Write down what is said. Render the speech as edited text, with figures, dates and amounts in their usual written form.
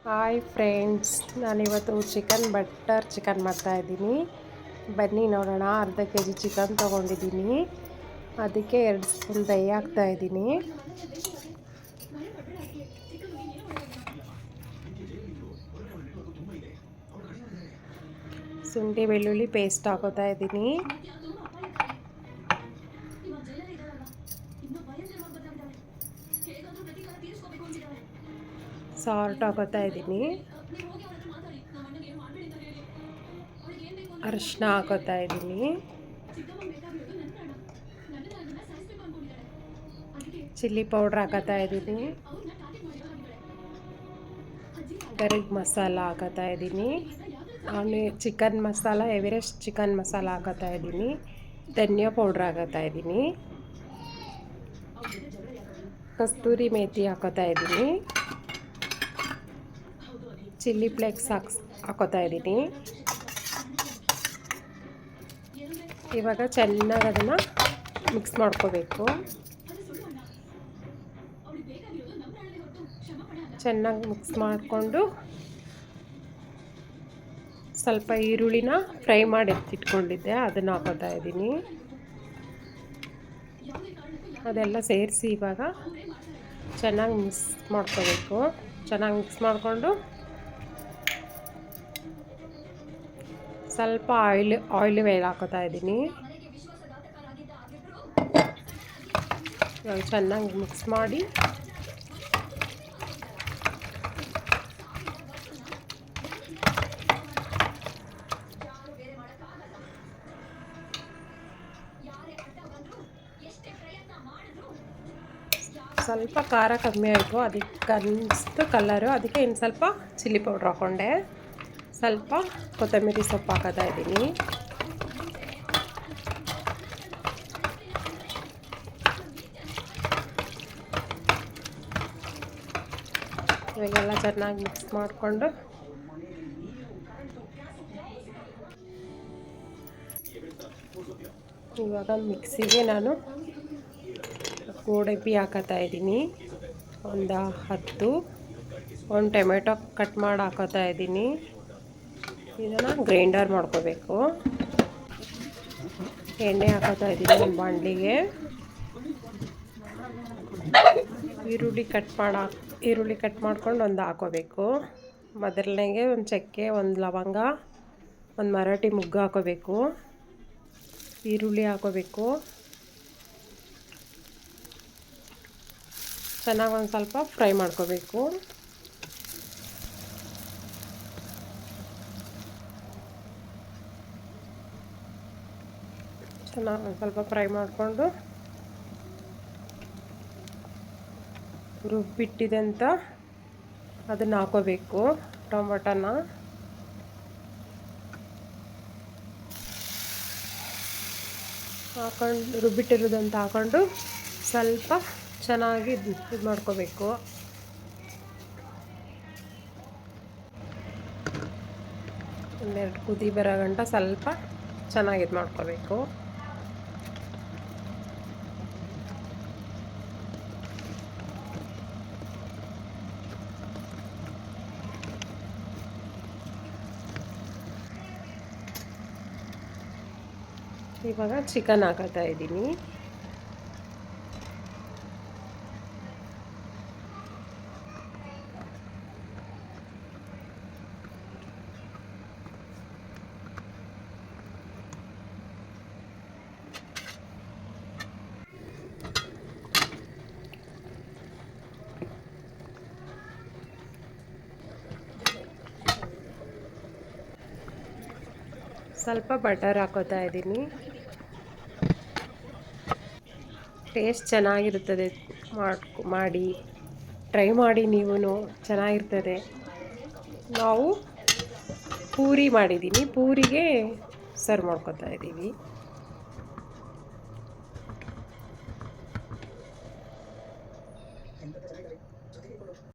Hi friends, ನಾನಿವತ್ತು butter chicken ಮಾಡ್ತಾಯಿದ್ದೀನಿ. ಬನ್ನಿ ನೋಡೋಣ. ಅರ್ಧ kg ಚಿಕನ್ ತೊಗೊಂಡಿದ್ದೀನಿ. ಅದಕ್ಕೆ 2 ಸ್ಪೂನ್ ದಹಿ ಹಾಕ್ತಾಯಿದ್ದೀನಿ. ಶುಂಠಿ ಬೆಳ್ಳುಳ್ಳಿ ಪೇಸ್ಟ್ ಹಾಕೋತಾ ಇದ್ದೀನಿ. ಸಾಲ್ಟ್ ಹಾಕೋತಾ ಇದ್ದೀನಿ. ಅರಿಶಿನ ಹಾಕೋತಾ ಇದ್ದೀನಿ. ಚಿಲ್ಲಿ ಪೌಡ್ರ್ ಹಾಕೋತಾ ಇದ್ದೀನಿ. ಗರಂ ಮಸಾಲ ಹಾಕೋತಾ ಇದ್ದೀನಿ. Chicken masala, Everest chicken masala ಹಾಕೋತಾ ಇದ್ದೀನಿ. ಧನಿಯಾ ಪೌಡ್ರ್ ಹಾಕೋತಾ ಇದ್ದೀನಿ. ಕಸ್ತೂರಿ ಮೇಥಿ ಹಾಕೋತಾ ಇದ್ದೀನಿ. ಚಿಲ್ಲಿ ಫ್ಲೇಕ್ಸ್ ಹಾಕೋತಾ ಇದ್ದೀನಿ. ಇವಾಗ ಚೆನ್ನಾಗಿ ಅದನ್ನು ಮಿಕ್ಸ್ ಮಾಡ್ಕೋಬೇಕು. ಚೆನ್ನಾಗಿ ಮಿಕ್ಸ್ ಮಾಡಿಕೊಂಡು ಸ್ವಲ್ಪ ಈರುಳ್ಳಿನ ಫ್ರೈ ಮಾಡಿ ಎತ್ತಿಟ್ಕೊಂಡಿದ್ದೆ, ಅದನ್ನು ಹಾಕೋತಾ ಇದ್ದೀನಿ. ಅದೆಲ್ಲ ಸೇರಿಸಿ ಇವಾಗ ಚೆನ್ನಾಗಿ ಮಿಕ್ಸ್ ಮಾಡ್ಕೋಬೇಕು. ಚೆನ್ನಾಗಿ ಮಿಕ್ಸ್ ಮಾಡಿಕೊಂಡು ಸ್ವಲ್ಪ ಆಯಿಲ್ ಹಾಕೋತಾ ಇದ್ದೀನಿ. ಇವಾಗ ಚೆನ್ನಾಗಿ ಮಿಕ್ಸ್ ಮಾಡಿ ಸ್ವಲ್ಪ ಖಾರ ಕಮ್ಮಿ ಆಯಿತು, ಅದಕ್ಕೆ ಅನಿಸ್ತು ಕಲರು. ಅದಕ್ಕೆ ಇನ್ನು ಸ್ವಲ್ಪ ಚಿಲ್ಲಿ ಪೌಡ್ರ್ ಹಾಕ್ಕೊಂಡೆ. ಸ್ವಲ್ಪ ಕೊತ್ತಂಬರಿ ಸೊಪ್ಪು ಹಾಕೋತಾ ಇದ್ದೀನಿ. ಇವಾಗೆಲ್ಲ ಚೆನ್ನಾಗಿ ಮಿಕ್ಸ್ ಮಾಡಿಕೊಂಡು ಇವಾಗ ಮಿಕ್ಸಿಗೆ ನಾನು ಗೋಡಂಬಿ ಹಾಕೋತಾ ಇದ್ದೀನಿ. ಒಂದು 10, ಒಂದು ಟೊಮೆಟೊ ಕಟ್ ಮಾಡಿ ಹಾಕೋತಾ ಇದ್ದೀನಿ. ಇದನ್ನು ಗ್ರೈಂಡರ್ ಮಾಡ್ಕೋಬೇಕು. ಎಣ್ಣೆ ಹಾಕೋತಾ ಇದ್ದೀನಿ ಒಂದು ಬಾಣಲಿಗೆ. ಈರುಳ್ಳಿ ಕಟ್ ಮಾಡ್ಕೊಂಡು ಒಂದು ಹಾಕೋಬೇಕು. ಮೊದಲನೇಗೆ ಒಂದು ಚಕ್ಕೆ, ಒಂದು ಲವಂಗ, ಒಂದು ಮರಾಠಿ ಮೊಗ್ಗು ಹಾಕೋಬೇಕು. ಈರುಳ್ಳಿ ಹಾಕೋಬೇಕು. ಚೆನ್ನಾಗಿ ಒಂದು ಸ್ವಲ್ಪ ಫ್ರೈ ಮಾಡ್ಕೋಬೇಕು. ಚೆನ್ನಾಗಿ ಒಂದು ಸ್ವಲ್ಪ ಫ್ರೈ ಮಾಡಿಕೊಂಡು ರುಬ್ಬಿಟ್ಟಿದಂಥ ಅದನ್ನು ಹಾಕೋಬೇಕು. ಟೊಮೊಟೊನ ಹಾಕೊಂಡು ರುಬ್ಬಿಟ್ಟಿರೋದಂತ ಹಾಕೊಂಡು ಸ್ವಲ್ಪ ಚೆನ್ನಾಗಿ ಇದು ಮಾಡ್ಕೋಬೇಕು. ಒಂದೆರಡು ಕುದಿ ಬರೋ ಗಂಟ ಸ್ವಲ್ಪ ಚೆನ್ನಾಗಿ ಇದು ಮಾಡ್ಕೋಬೇಕು. ಇವಾಗ ಚಿಕನ್ ಹಾಕೋತಾ ಇದ್ದೀನಿ. ಸ್ವಲ್ಪ ಬಟರ್ ಹಾಕೋತಾ ಇದ್ದೀನಿ. ಟೇಸ್ಟ್ ಚೆನ್ನಾಗಿರುತ್ತದೆ. ಮಾಡಿ ಟ್ರೈ ಮಾಡಿ, ನೀವು ಚೆನ್ನಾಗಿರ್ತದೆ. ನಾವು ಪೂರಿ ಮಾಡಿದ್ದೀನಿ, ಪೂರಿಗೆ ಸರ್ವ್ ಮಾಡ್ಕೊತಾ ಇದ್ದೀವಿ.